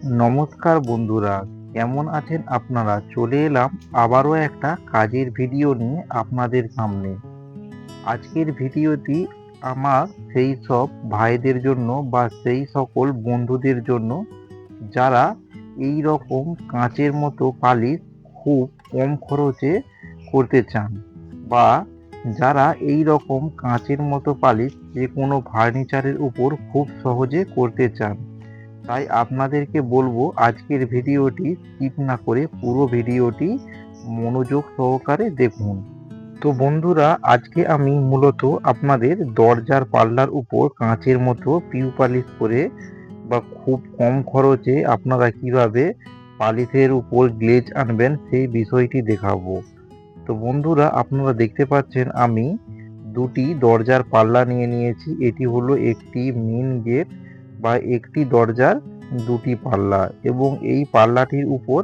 নমস্কার বন্ধুরা, কেমন আছেন আপনারা? চলে এলাম আবারও একটা কাজের ভিডিও নিয়ে আপনাদের সামনে। আজকের ভিডিওটি আমার সেই সব ভাইদের জন্য বা সেই সকল বন্ধুদের জন্য যারা এই রকম কাঁচের মতো পালিশ খুব কম খরচে করতে চান, বা যারা এই রকম কাঁচের মতো পালিশ যে কোনো ফার্নিচারের উপর খুব সহজে করতে চান। তাই আপনাদেরকে বলবো আজকের ভিডিওটি স্কিপ না করে পুরো ভিডিওটি মনোযোগ সহকারে দেখুন। তো বন্ধুরা, আজকে আমি মূলত আপনাদের দরজার পাল্লার উপর কাঁচের মতো পিউ পালিশ করে বা খুব কম খরচে আপনারা কিভাবে পালিশের উপর গ্লেজ আনবেন সেই বিষয়টি দেখাবো। তো বন্ধুরা, আপনারা দেখতে পাচ্ছেন আমি দুটি দরজার পাল্লা নিয়ে নিয়েছি। এটি হলো একটি মেন গেট বা একটি দরজার দুটি পাল্লা, এবং এই পাল্লাটির উপর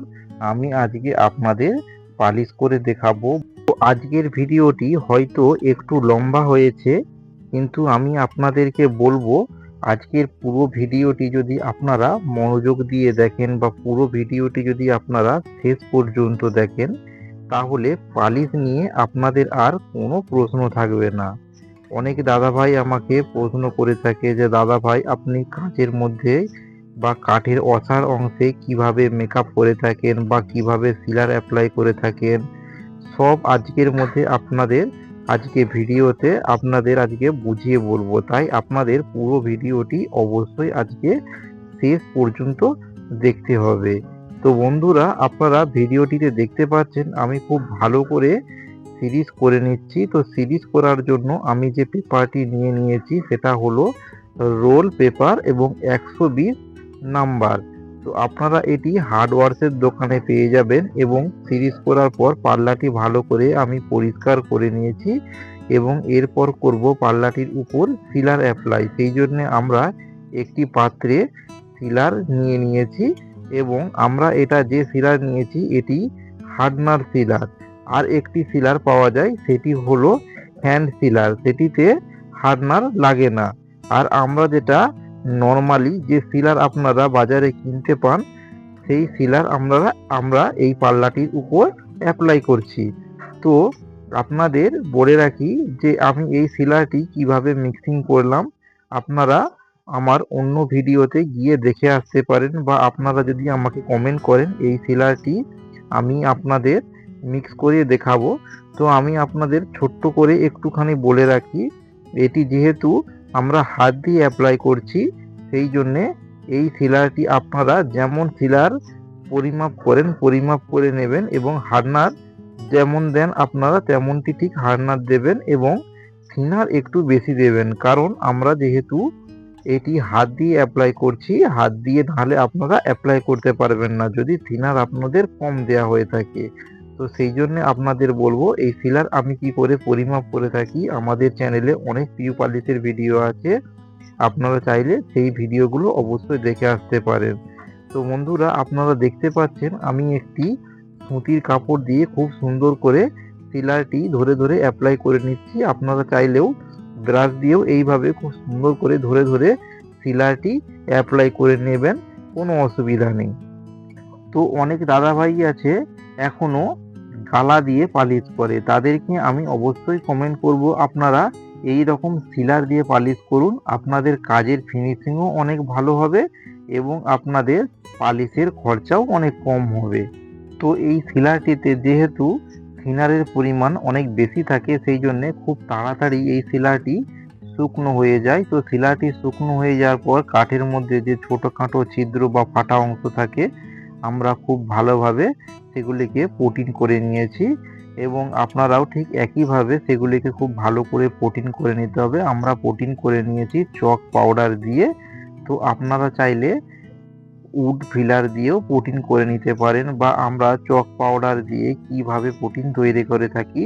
আমি আজকে আপনাদের পালিশ করে দেখাবো। তো আজকের ভিডিওটি হয়তো একটু লম্বা হয়েছে, কিন্তু আমি আপনাদেরকে বলবো আজকের পুরো ভিডিওটি যদি আপনারা মনোযোগ দিয়ে দেখেন বা পুরো ভিডিওটি যদি আপনারা শেষ পর্যন্ত দেখেন, তাহলে পালিশ নিয়ে আপনাদের আর কোনো প্রশ্ন থাকবে না। অনেক দাদাভাই আমাকে প্রশ্ন করে থাকে যে দাদাভাই, আপনি কাঁচের মধ্যে বা কাঠের অসার অংশে কিভাবে মেকআপ করে থাকেন বা কিভাবে সিলার অ্যাপ্লাই করে থাকেন, সব আজকের মধ্যে আপনাদের আজকে ভিডিওতে আপনাদের আজকে বুঝিয়ে বলবো। তাই আপনাদের পুরো ভিডিওটি অবশ্যই আজকে শেষ পর্যন্ত দেখতে হবে। তো বন্ধুরা, আপনারা ভিডিওটিতে দেখতে পাচ্ছেন আমি খুব ভালো করে সিরিজ করে নিচ্ছি। তো সিরিজ করার জন্য আমি যে পেপারটি নিয়ে নিয়েছি সেটা হলো রোল পেপার এবং 120 নাম্বার। তো আপনারা এটি হার্ডওয়ার্সের দোকানে পেয়ে যাবেন, এবং সিরিজ করার পর পাল্লাটি ভালো করে আমি পরিষ্কার করে নিয়েছি, এবং এরপর করব পাল্লাটির উপর সিলার অ্যাপ্লাই। সেই জন্য আমরা একটি পাত্রে সিলার নিয়ে নিয়েছি, এবং আমরা এটা যে সিলার নিয়েছি এটি হার্ডনার সিলার। আর একটি সিলার পাওয়া যায়, সেটি হলো হ্যান্ড সিলার, সেটিতে হার্ডনার লাগে না। আর আমরা যেটা নর্মালি যে সিলার আপনারা বাজারে কিনতে পান, সেই সিলার আমরা এই পাল্লাটির উপর অ্যাপ্লাই করছি। তো আপনাদের বলে রাখি যে আমি এই সিলারটি কিভাবে মিক্সিং করলাম, আপনারা আমার অন্য ভিডিওতে গিয়ে দেখে আসতে পারেন, বা আপনারা যদি আমাকে কমেন্ট করেন এই সিলারটি আমি আপনাদের মিক্স করে দেখাবো। তো আমি আপনাদের ছোট্ট করে একটুখানি বলে রাখি, এটি যেহেতু আমরা হাত দিয়ে অ্যাপ্লাই করছি, সেই জন্যে এই সিলারটি আপনারা যেমন সিলার পরিমাপ করেন পরিমাপ করে নেবেন, এবং হার্ডনার যেমন দেন আপনারা তেমনটি ঠিক হার্ডনার দেবেন, এবং থিনার একটু বেশি দেবেন। কারণ আমরা যেহেতু এটি হাত দিয়ে অ্যাপ্লাই করছি, হাত দিয়ে নাহলে আপনারা অ্যাপ্লাই করতে পারবেন না যদি থিনার আপনাদের কম দেওয়া হয়ে থাকে। তো সেই জন্য আপনাদের বলবো এই সিলার আমি কি করে পরিমাপ করে থাকি, আমাদের চ্যানেলে অনেক পিউ পালিশের ভিডিও আছে, আপনারা চাইলে সেই ভিডিওগুলো অবশ্যই দেখে আসতে পারেন। তো বন্ধুরা, আপনারা দেখতে পাচ্ছেন আমি একটি সুতির কাপড় দিয়ে খুব সুন্দর করে সিলারটি ধরে ধরে অ্যাপ্লাই করে নিচ্ছি। আপনারা চাইলেও ব্রাশ দিয়েও এইভাবে খুব সুন্দর করে ধরে ধরে সিলারটি অ্যাপ্লাই করে নেবেন, কোনো অসুবিধা নেই। তো অনেক দাদাভাই আছে এখনো গালা দিয়ে পালিশ করে, তাদেরকে আমি অবশ্যই কমেন্ট করব আপনারা এই রকম সিলার দিয়ে পালিশ করুন, আপনাদের কাজের ফিনিশিংও অনেক ভালো হবে, এবং আপনাদের পালিশের খরচাও অনেক কম হবে। তো এই সিলারটিতে যেহেতু থিনারের পরিমাণ অনেক বেশি থাকে, সেই জন্যে খুব তাড়াতাড়ি এই সিলারটি শুকনো হয়ে যায়। তো সিলারটি শুকনো হয়ে যাওয়ার পর কাঠের মধ্যে যে ছোটোখাটো ছিদ্র বা ফাটা অংশ থাকে, আমরা খুব ভালোভাবে সেগুলিকে কোটিং করে নিয়েছি, এবং আপনারাও ঠিক একইভাবে সেগুলিকে খুব ভালো করে কোটিং করে নিতে হবে। আমরা কোটিং করে নিয়েছি চক পাউডার দিয়ে। তো আপনারা চাইলে উড ফিলার দিয়েও কোটিং করে নিতে পারেন, বা আমরা চক পাউডার দিয়ে কিভাবে কোটিং তৈরি করে থাকি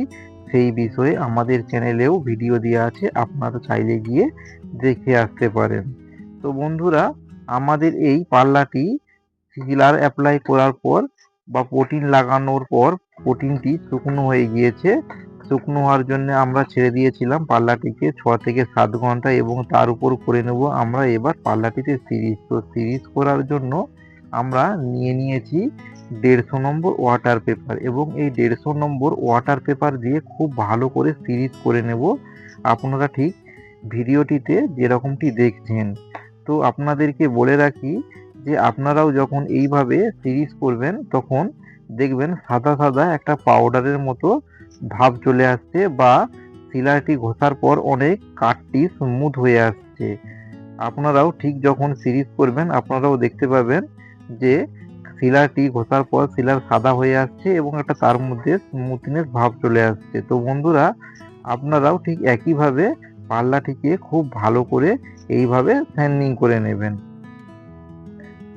সেই বিষয়ে আমাদের চ্যানেলেও ভিডিও দেওয়া আছে, আপনারা চাইলে গিয়ে দেখে আসতে পারেন। তো বন্ধুরা, আমাদের এই পাল্লাটি সিলার অ্যাপ্লাই করার পর বা কোটিং লাগানোর পর কোটিংটি শুকনো হয়ে গিয়েছে। শুকনো হওয়ার জন্য আমরা ছেড়ে দিয়েছিলাম পাল্লাটিকে 6 থেকে 7 ঘন্টা, এবং তার উপর করে নেব আমরা এবার পাল্লাটিতে সিরিজ। তো সিরিজ করার জন্য আমরা নিয়ে নিয়েছি 150 নম্বর ওয়াটার পেপার, এবং এই 150 নম্বর ওয়াটার পেপার দিয়ে খুব ভালো করে সিরিজ করে নেব, আপনারা ঠিক ভিডিওটিতে যেরকমটি দেখছেন। তো আপনাদেরকে বলে রাখি যে আপনারাও যখন এইভাবে সিরিজ করবেন তখন দেখবেন সাদা সাদা একটা পাউডারের মতো ভাব চলে আসছে, বা শিলাটি ঘষার পর অনেক কাঠটি স্মুথ হয়ে আসছে। আপনারাও ঠিক যখন সিরিজ করবেন আপনারাও দেখতে পাবেন যে শিলাটি ঘষার পর শিলার সাদা হয়ে আসছে এবং একটা তার মধ্যে স্মুথনেস ভাব চলে আসছে। তো বন্ধুরা, আপনারাও ঠিক একইভাবে পাল্লাটিকে খুব ভালো করে এইভাবে স্যান্ডিং করে নেবেন।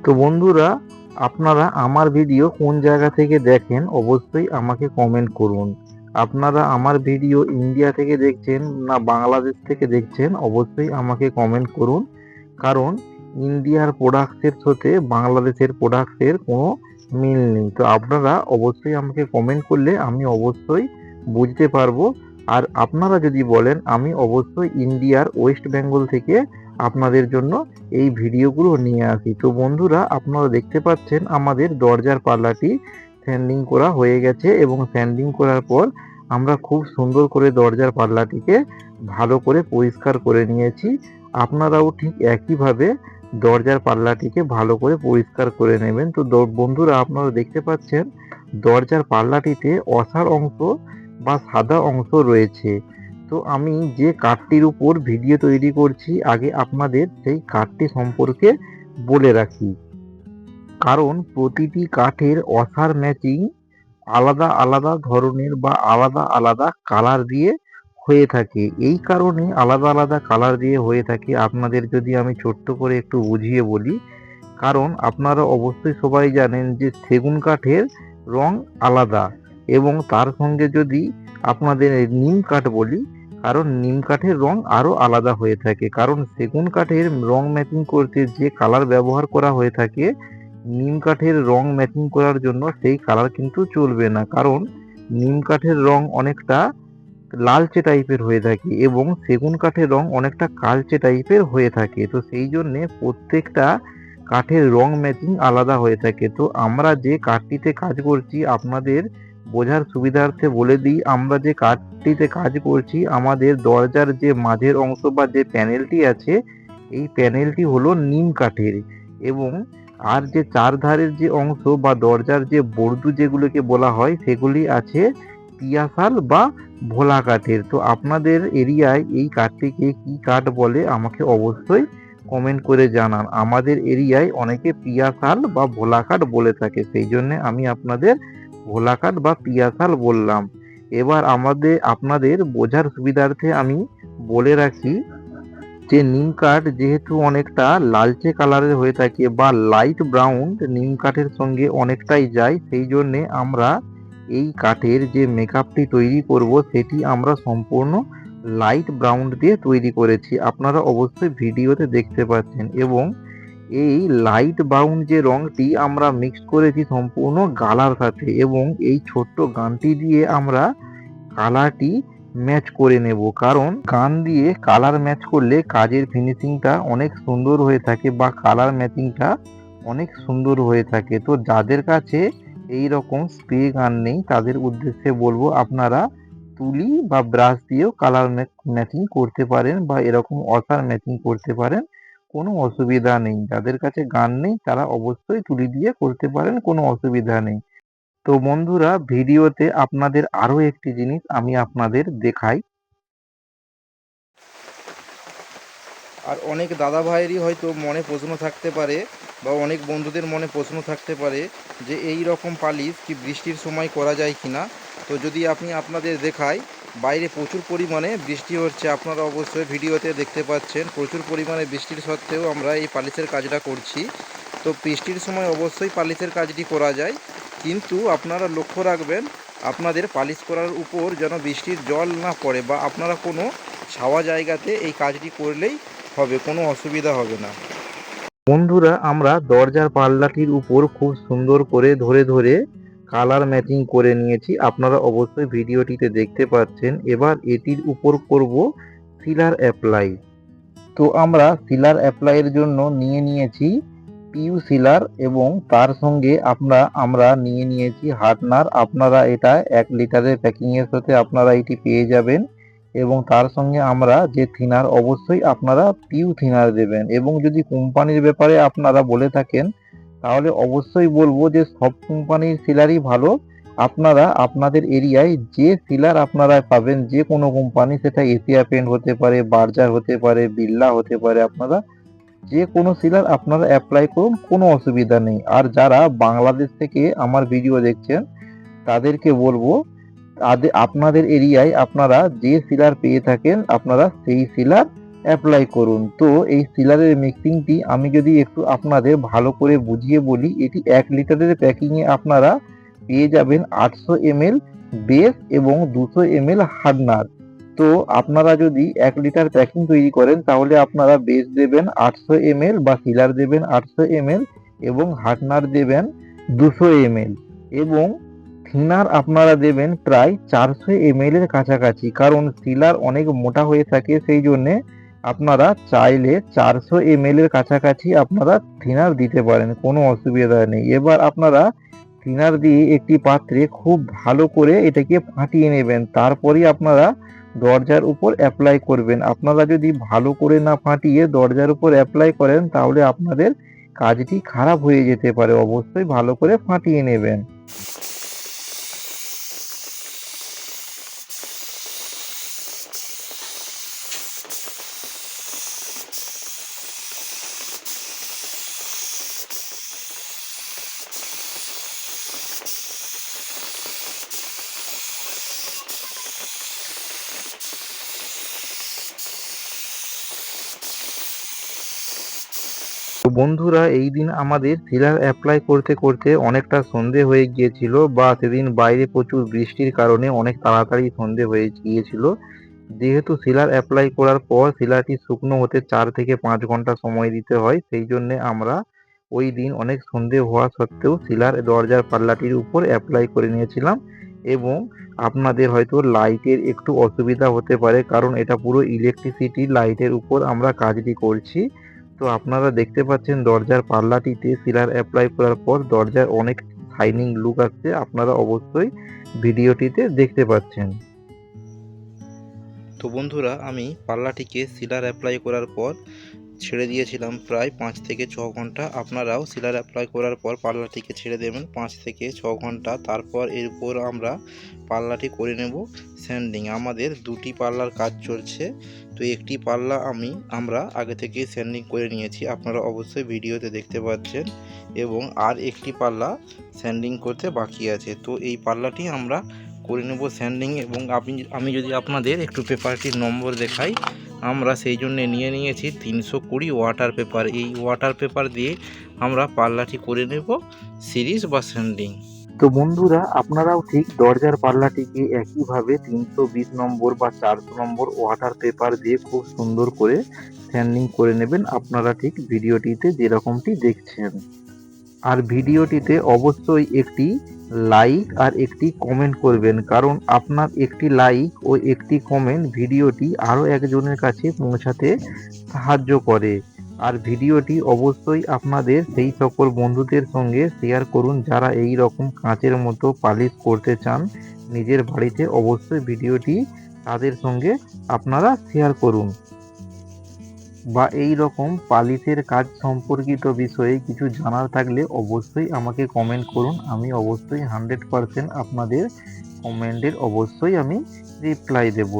তো বন্ধুরা, আপনারা আমার ভিডিও কোন জায়গা থেকে দেখেন অবশ্যই আমাকে কমেন্ট করুন। আপনারা আমার ভিডিও ইন্ডিয়া থেকে দেখছেন না বাংলাদেশ থেকে দেখছেন অবশ্যই আমাকে কমেন্ট করুন, কারণ ইন্ডিয়ার প্রোডাক্টসের সাথে বাংলাদেশের প্রোডাক্টসের কোনো মিল নেই। তো আপনারা অবশ্যই আমাকে কমেন্ট করলে আমি অবশ্যই বুঝতে পারবো। আর আপনারা যদি বলেন আমি অবশ্যই ইন্ডিয়ার ওয়েস্ট বেঙ্গল থেকে আপনাদের জন্য এই ভিডিওগুলো নিয়ে আসি। তো বন্ধুরা, আপনারা দেখতে পাচ্ছেন আমাদের দরজার পাল্লাটি স্যান্ডিং করা হয়ে গেছে, এবং স্যান্ডিং করার পর আমরা খুব সুন্দর করে দরজার পাল্লাটিকে ভালো করে পরিষ্কার করে নিয়েছি। আপনারাও ঠিক একইভাবে দরজার পাল্লাটিকে ভালো করে পরিষ্কার করে নেবেন। তো বন্ধুরা, আপনারা দেখতে পাচ্ছেন দরজার পাল্লাটিতে অসাড় অংশ বা সাদা অংশ রয়েছে। তো আমি যে কাঠটির উপর ভিডিও তৈরি করছি আগে আপনাদের সেই কাঠটি সম্পর্কে বলে রাখি, কারণ প্রতিটি কাঠের অসাড় ম্যাচিং আলাদা আলাদা ধরনের বা আলাদা আলাদা কালার দিয়ে হয়ে থাকে। এই কারণে আলাদা আলাদা কালার দিয়ে হয়ে থাকে। আপনাদের যদি আমি ছোট্ট করে একটু বুঝিয়ে বলি, কারণ আপনারা অবশ্যই সবাই জানেন যে সেগুন কাঠের রং আলাদা, এবং তার সঙ্গে যদি আপনাদের নিম কাঠ বলি, কারণ নিম কাঠের রং আরও আলাদা হয়ে থাকে। কারণ সেগুন কাঠের রং ম্যাচিং করতে যে কালার ব্যবহার করা হয়ে থাকে, নিম কাঠের রং ম্যাচিং করার জন্য সেই কালার কিন্তু চলবে না, কারণ নিম কাঠের রং অনেকটা লালচে টাইপের হয়ে থাকে এবং সেগুন কাঠের রং অনেকটা কালচে টাইপের হয়ে থাকে। তো সেই জন্যে প্রত্যেকটা কাঠের রং ম্যাচিং আলাদা হয়ে থাকে। তো আমরা যে কাঠটিতে কাজ করছি আপনাদের বোঝার সুবিধার্থে বলে দিই, আমরা যে কাঠটিতে কাজ করছি আমাদের দরজার যে মাঝের অংশ বা যে প্যানেলটি আছে, এই প্যানেলটি হলো নিম কাঠের, এবং আর যে চারধারের যে অংশ বা দরজার যে বর্দু যেগুলোকে বলা হয় সেগুলি আছে পিয়াশাল বা ভোলা কাঠের। তো আপনাদের এরিয়ায় এই কাঠটিকে কি কাঠ বলে আমাকে অবশ্যই কমেন্ট করে জানান। আমাদের এরিয়ায় অনেকে পিয়াশাল বা ভোলা কাঠ বলে থাকে, সেই জন্য আমি আপনাদের ভোলা কাঠ বা পিয়াশাল বললাম। এবার আপনাদের বোঝার সুবিধার্থে আমি বলে রাখি যে নিম কাঠ যেহেতু অনেকটা লালচে কালারের হয়ে থাকে বা লাইট ব্রাউন নিম কাঠের সঙ্গে অনেকটাই যায়, সেই জন্যে আমরা এই কাঠের যে মেকআপটি তৈরি করব সেটি আমরা সম্পূর্ণ লাইট ব্রাউন দিয়ে তৈরি করেছি, আপনারা অবশ্যই ভিডিওতে দেখতে পাচ্ছেন। এবং এই লাইট ব্রাউন যে রংটি আমরা মিক্স করেছি সম্পূর্ণ গালার সাথে, এবং এই ছোট্ট গানটি দিয়ে আমরা কালারটি ম্যাচ করে নেব, কারণ গান দিয়ে কালার ম্যাচ করলে কাজের ফিনিশিংটা অনেক সুন্দর হয়ে থাকে বা কালার ম্যাচিংটা অনেক সুন্দর হয়ে থাকে। তো যাদের কাছে এই রকম স্প্রে গান নেই তাদের উদ্দেশ্যে বলবো আপনারা তুলি বা ব্রাশ দিয়েও কালার ম্যাচিং করতে পারেন বা এরকম অসার ম্যাচিং করতে পারেন, কোনো অসুবিধা নেই। যাদের কাছে গান নেই তারা অবশ্যই তুলি দিয়ে করতে পারেন, কোনো অসুবিধা নেই। তো বন্ধুরা, ভিডিওতে আপনাদের আরো একটি জিনিস আমি আপনাদের দেখাই। আর অনেক দাদা ভাইয়েরই হয়তো মনে প্রশ্ন থাকতে পারে বা অনেক বন্ধুদের মনে প্রশ্ন থাকতে পারে যে এই রকম পালিশ কি বৃষ্টির সময় করা যায় কি না। তো যদি আমি আপনাদের দেখাই, বাইরে প্রচুর পরিমাণে বৃষ্টি হচ্ছে, আপনারা অবশ্যই ভিডিওতে দেখতে পাচ্ছেন প্রচুর পরিমাণে বৃষ্টির সত্ত্বেও আমরা এই পালিশের কাজটা করছি। তো বৃষ্টির সময় অবশ্যই পালিশের কাজটি করা যায়, কিন্তু আপনারা লক্ষ্য রাখবেন আপনাদের পালিশ করার উপর যেন বৃষ্টির জল না পড়ে, বা আপনারা কোনো ছাওয়া জায়গাতে এই কাজটি করলেই হবে, কোনো অসুবিধা হবে না। বন্ধুরা, আমরা দরজার পাল্লাটির উপর খুব সুন্দর করে ধরে ধরে কালার ম্যাচিং করে নিয়েছি, আপনারা অবশ্যই ভিডিওটিতে দেখতে পাচ্ছেন। এবার এটির উপর করব সিলার অ্যাপ্লাই। তো আমরা সিলার অ্যাপ্লাইয়ের জন্য নিয়ে নিয়েছি পিউ সিলার এবং তার সঙ্গে আমরা নিয়ে নিয়েছি হার্ডনার। আপনারা এটা 1 লিটারের প্যাকিংয়ের সাথে আপনারা এটি পেয়ে যাবেন এবং তার সঙ্গে আমরা যে থিনার অবশ্যই আপনারা পিউ থিনার দেবেন। এবং যদি কোম্পানির ব্যাপারে আপনারা বলে থাকেন তাহলে অবশ্যই বলবো যে সব কোম্পানির সিলারই ভালো। আপনারা আপনাদের এরিয়ায় যে সিলার আপনারা পাবেন, যে কোনো কোম্পানি, সেটা এশিয়া পেইন্ট হতে পারে, বার্জার হতে পারে, বিড়লা হতে পারে, আপনারা যে কোনো সিলার আপনারা অ্যাপ্লাই করুন, কোনো অসুবিধা নেই। আর যারা বাংলাদেশ থেকে আমার ভিডিও দেখছেন তাদেরকে বলবো আপনাদের এরিয়ায় আপনারা যে সিলার পেয়ে থাকেন আপনারা সেই সিলার অ্যাপ্লাই করুন। তো এই সিলারের মিক্সিংটি আমি যদি একটু আপনাদের ভালো করে বুঝিয়ে বলি, এটি 1 লিটারের প্যাকিংয়ে আপনারা পেয়ে যাবেন 800 ml বেস এবং 200 ml হার্ডনার। তো আপনারা যদি 1 লিটার প্যাকিং তৈরি করেন তাহলে আপনারা বেস দেবেন 800 ml বা সিলার দেবেন 800 ml এবং হার্ডনার দেবেন 200 ml এবং থিনার আপনারা দেবেন প্রায় 400 ml এর কাছাকাছি। কারণ সিলার অনেক মোটা হয়ে থাকে, সেই জন্যে আপনারা চাইলে 400 ml এর কাছাকাছি আপনারা থিনার দিতে পারেন, কোনো অসুবিধা নেই। এবার আপনারা থিনার দিয়ে একটি পাত্রে খুব ভালো করে এটাকে ফাটিয়ে নেবেন, তারপরেই আপনারা দরজার উপর অ্যাপ্লাই করবেন। আপনারা যদি ভালো করে না ফাটিয়ে দরজার উপর অ্যাপ্লাই করেন তাহলে আপনাদের কাজটি খারাপ হয়ে যেতে পারে। অবশ্যই ভালো করে ফাটিয়ে নেবেন। তো বন্ধুরা, এই দিন আমাদের সিলার অ্যাপ্লাই করতে করতে অনেকটা সন্ধে হয়ে গিয়েছিল, বা সেদিন বাইরে প্রচুর বৃষ্টির কারণে অনেক তাড়াতাড়ি সন্ধে হয়ে গিয়েছিল। যেহেতু সিলার অ্যাপ্লাই করার পর সিলারটি শুকনো হতে 4 থেকে 5 ঘন্টা সময় দিতে হয়, সেই জন্যে আমরা ওই দিন অনেক সন্ধে হওয়া সত্ত্বেও সিলার দরজার পাল্লাটির উপর অ্যাপ্লাই করে নিয়েছিলাম। এবং আপনাদের হয়তো লাইটের একটু অসুবিধা হতে পারে, কারণ এটা পুরো ইলেকট্রিসিটি লাইটের উপর আমরা কাজটি করছি। তো আপনারা দেখতে পাচ্ছেন দরজার পাল্লাটিতে সিলার অ্যাপ্লাই করার পর দরজার অনেক শাইনিং লুক আসছে, আপনারা অবশ্যই ভিডিওটিতে দেখতে পাচ্ছেন। তো বন্ধুরা, আমি পাল্লাটিকে সিলার অ্যাপ্লাই করার পর ছেড়ে দিয়েছিলাম প্রায় 5 থেকে 6 ঘন্টা। আপনারাও সিলার অ্যাপ্লাই করার পর পাল্লাটিকে ছেড়ে দেবেন 5 থেকে 6 ঘন্টা। তারপর এর উপর আমরা পাল্লাটি করে নেব স্যান্ডিং। আমাদের দুটি পাল্লার কাজ চলছে, তো একটি পাল্লা আমরা আগে থেকে স্যান্ডিং করে নিয়েছি, আপনারা অবশ্যই ভিডিওতে দেখতে পাচ্ছেন, এবং আর একটি পাল্লা স্যান্ডিং করতে বাকি আছে। তো এই পাল্লাটি আমরা করে নেব স্যান্ডিং। এবং আমি যদি আপনাদের একটু পেপারটির নম্বর দেখাই, আমরা সেই জন্য নিয়ে নিয়েছি 320 ওয়াটার পেপার। এই ওয়াটার পেপার দিয়ে আমরা পাল্লাটি করে নেব সিরিজ বা স্যান্ডিং। তো বন্ধুরা, আপনারাও ঠিক দরজার পাল্লাটিকে একইভাবে 320 নম্বর বা 400 নম্বর ওয়াটার পেপার দিয়ে খুব সুন্দর করে স্যান্ডিং করে নেবেন, আপনারা ঠিক ভিডিওটিতে যেরকমটি দেখছেন। আর ভিডিওটিতে অবশ্যই একটি লাইক আর একটি কমেন্ট করবেন, কারণ আপনার একটি লাইক ও একটি কমেন্ট ভিডিওটি আরও একজনের কাছে পৌঁছাতে সাহায্য করে। আর ভিডিওটি অবশ্যই আপনাদের সেই সকল বন্ধুদের সঙ্গে শেয়ার করুন যারা এই রকম কাঁচের মতো পালিশ করতে চান নিজের বাড়িতে। অবশ্যই ভিডিওটি তাদের সঙ্গে আপনারা শেয়ার করুন। বা এই রকম পালিশের কাজ সম্পর্কিত বিষয়ে কিছু জানার থাকলে অবশ্যই আমাকে কমেন্ট করুন। আমি অবশ্যই 100% আপনাদের কমেন্টের অবশ্যই আমি রিপ্লাই দেব।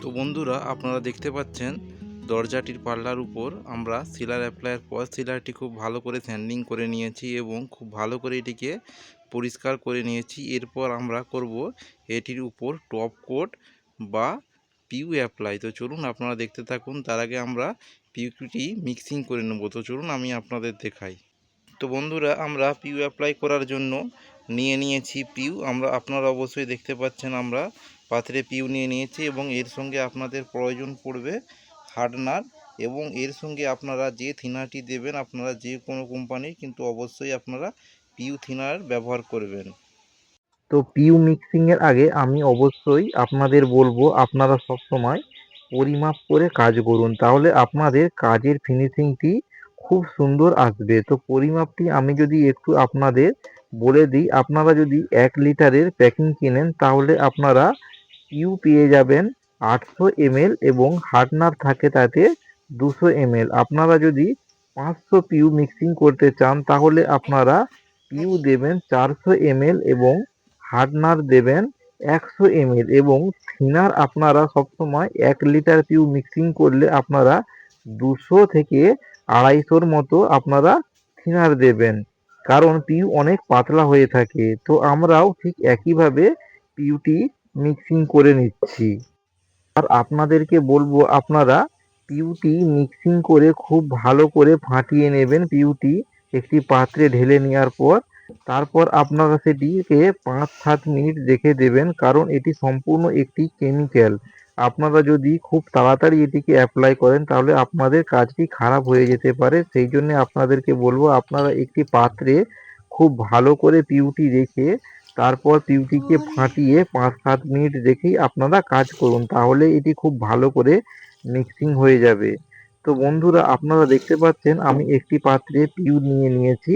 তো বন্ধুরা, আপনারা দেখতে পাচ্ছেন দরজাটির পাল্লার উপর আমরা সিলার অ্যাপ্লাইয়ের পর সিলারটি খুব ভালো করে স্যান্ডিং করে নিয়েছি এবং খুব ভালো করে এটিকে পরিষ্কার করে নিয়েছি। এরপর আমরা করব এটির উপর টপ কোট বা পিউ অ্যাপ্লাই। তো চলুন আপনারা দেখতে থাকুন। তার আগে আমরা পিউটি মিক্সিং করে নেব। তো চলুন আমি আপনাদের দেখাই। তো বন্ধুরা, আমরা পিউ অ্যাপ্লাই করার জন্য নিয়ে নিয়েছি পিউ। আপনারা অবশ্যই দেখতে পাচ্ছেন আমরা পাত্রে পিউ নিয়ে নিয়েছি, এবং এর সঙ্গে আপনাদের প্রয়োজন পড়বে হার্ডনার, এবং এর সঙ্গে আপনারা যে থিনারটি দেবেন আপনারা যে কোনো কোম্পানির, কিন্তু অবশ্যই আপনারা পিউ থিনার ব্যবহার করবেন। তো পিউ মিক্সিং এর আগে আমি অবশ্যই আপনাদের বলবো আপনারা সবসময় পরিমাপ করে কাজ করুন, তাহলে আপনাদের কাজের ফিনিশিংটি খুব সুন্দর আসবে। তো পরিমাপটি আমি যদি একটু আপনাদের বলে দিই, আপনারা যদি 1 লিটারের প্যাকিং কেনেন তাহলে আপনারা পিউ পেয়ে যাবেন 800 ml এবং হার্ডনার থাকে তাতে 200 ml। আপনারা যদি 500 পিউ মিক্সিং করতে চান তাহলে আপনারা পিউ দেবেন 400 ml এবং হার্ডনার দেবেন 100 ml এবং থিনার আপনারা সবসময় 1 লিটার পিউ মিক্সিং করলে আপনারা 200 থেকে 250 মতো আপনারা থিনার দেবেন, কারণ পিউ অনেক পাতলা হয়ে থাকে। তো আমরাও ঠিক একইভাবে পিউটি মিক্সিং করে নিচ্ছি। আর আপনাদেরকে বলবো আপনারা পিউটি মিক্সিং করে খুব ভালো করে ফাটিয়ে নেবেন। পিউটি একটি পাত্রে ঢেলে নেওয়ার পর তারপর আপনারা সেটিকে 5-7 মিনিট রেখে দেবেন, কারণ এটি সম্পূর্ণ একটি কেমিক্যাল। আপনারা যদি খুব তাড়াতাড়ি এটিকে অ্যাপ্লাই করেন তাহলে আপনাদের কাজটি খারাপ হয়ে যেতে পারে। সেই জন্য আপনাদেরকে বলবো আপনারা একটি পাত্রে খুব ভালো করে পিউটি রেখে তারপর পিউটিকে ফাটিয়ে 5-7 মিনিট রেখেই আপনারা কাজ করুন, তাহলে এটি খুব ভালো করে মিক্সিং হয়ে যাবে। তো বন্ধুরা আপনারা দেখতে পাচ্ছেন আমি একটি পাত্রে পিউ নিয়ে নিয়েছি।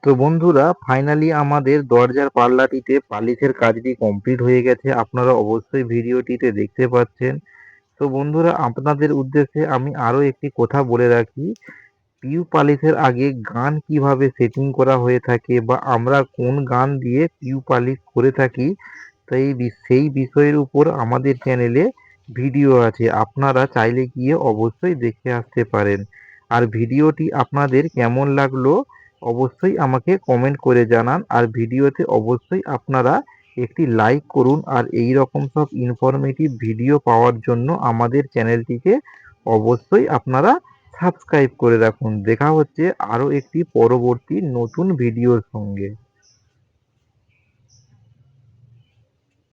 তো বন্ধুরা ফাইনালি আমাদের দরজার পাল্লাটিতে পালিশের কাজটি কমপ্লিট হয়ে গেছে, আপনারা অবশ্যই ভিডিওটিতে দেখতে পাচ্ছেন। তো বন্ধুরা আপনাদের উদ্দেশ্যে আমি আরও একটি কথা বলে রাখি, পিউ পালিশের আগে গান কিভাবে সেটিং করা হয়ে থাকে বা আমরা কোন গান দিয়ে পিউ পালিশ করে থাকি, তাই সেই বিষয়ের উপর আমাদের চ্যানেলে ভিডিও আছে, আপনারা চাইলে গিয়ে অবশ্যই দেখে আসতে পারেন। আর ভিডিওটি আপনাদের কেমন লাগলো অবশ্যই আমাকে কমেন্ট করে জানান। আর ভিডিওতে অবশ্যই আপনারা একটি লাইক করুন। আর এই রকম সব ইনফরমেটিভ ভিডিও পাওয়ার জন্য আমাদের চ্যানেলটিকে অবশ্যই আপনারা সাবস্ক্রাইব করে রাখুন। দেখা হচ্ছে আরও একটি পরবর্তী নতুন ভিডিওর সঙ্গে।